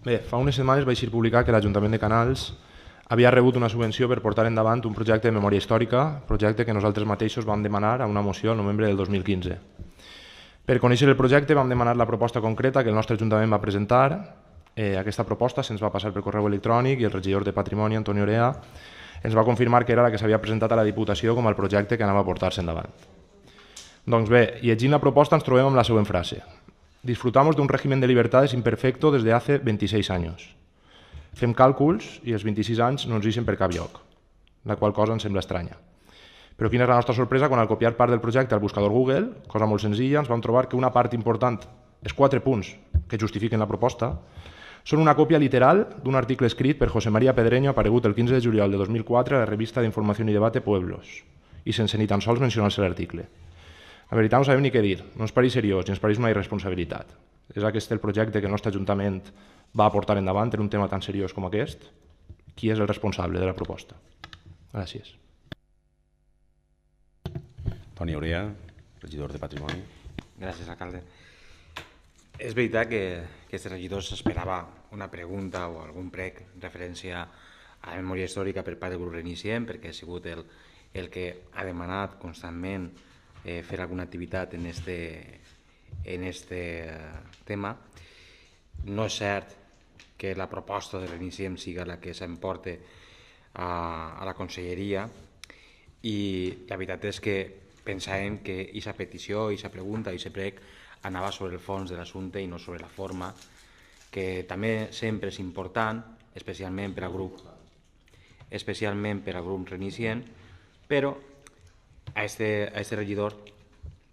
Bé, fa unes setmanes vaig publicar que l'Ajuntament de Canals havia rebut una subvenció per portar endavant un projecte de memòria històrica, projecte que nosaltres mateixos vam demanar a una moció al novembre del 2015. Per conèixer el projecte vam demanar la proposta concreta que el nostre Ajuntament va presentar. Aquesta proposta se'ns va passar per correu electrònic i el regidor de Patrimoni, Antoni Orea, ens va confirmar que era la que s'havia presentat a la Diputació com el projecte que anava a portar-se endavant. Doncs bé, llegint la proposta ens trobem amb la següent frase. Disfrutamos de un régimen de libertades imperfecto desde hace 26 años. Fem càlculs i els 26 anys no ens deixen per cap lloc, la qual cosa ens sembla estranya. Però quina és la nostra sorpresa quan al copiar part del projecte al buscador Google, cosa molt senzilla, ens vam trobar que una part important, els 4 punts que justifiquen la proposta, són una còpia literal d'un article escrit per José María Pedreño aparegut el 15 de juliol de 2004 a la revista d'Informació i Debate Pueblos, i sense ni tan sols mencionar-se l'article. La veritat no sabem ni què dir, no ens pareix seriós ni ens pareix una irresponsabilitat. És aquest el projecte que el nostre Ajuntament va portar endavant en un tema tan seriós com aquest? Qui és el responsable de la proposta? Gràcies. Toni Orea, regidor de Patrimoni. Gràcies, alcalde. És veritat que aquest regidor s'esperava una pregunta o algun prec en referència a la memòria històrica per part del grup Reiniciem, perquè ha sigut el que ha demanat constantment fer alguna activitat en este tema. No és cert que la proposta de Reiniciem siga la que s'emporte a la conselleria, i la veritat és que pensàvem que aquesta petició, aquesta pregunta, aquest prec anava sobre el fons de l'assumpte i no sobre la forma, que també sempre és important, especialment per al grup Reinicient, però a este regidor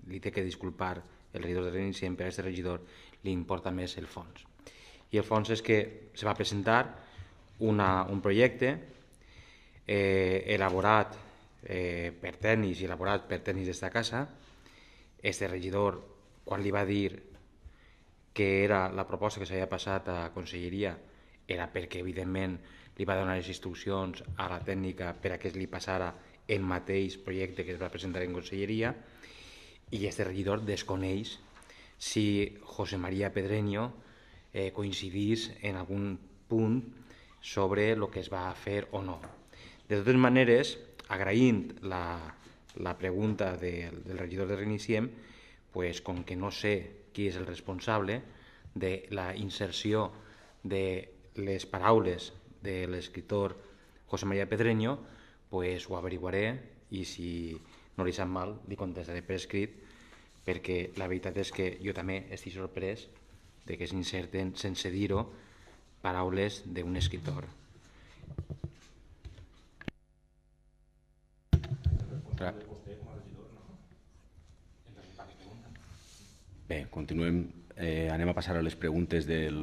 li té que disculpar el regidor de Reinicient, però a este regidor li importa més el fons. I el fons és que se va presentar un projecte elaborat per tècnics i elaborat per tècnics d'esta casa. Este regidor, quan li va dir que era la proposta que s'havia passat a conselleria, era perquè evidentment li va donar les instruccions a la tècnica per a que li passara el mateix projecte que es va presentar en conselleria, i este regidor desconeix si José María Pedreño coincidís en algun punt sobre el que es va fer o no. De totes maneres, agraint la pregunta del regidor de Reiniciem, com que no sé qui és el responsable de la inserció de les paraules de l'escriptor José María Pedreño, ho averiguaré, i si no li sap mal li contestaré per escrit, perquè la veritat és que jo també estic sorprès de que s'inserten, sense dir-ho, paraules d'un escriptor. Bé, continuem. Anem a passar a les preguntes del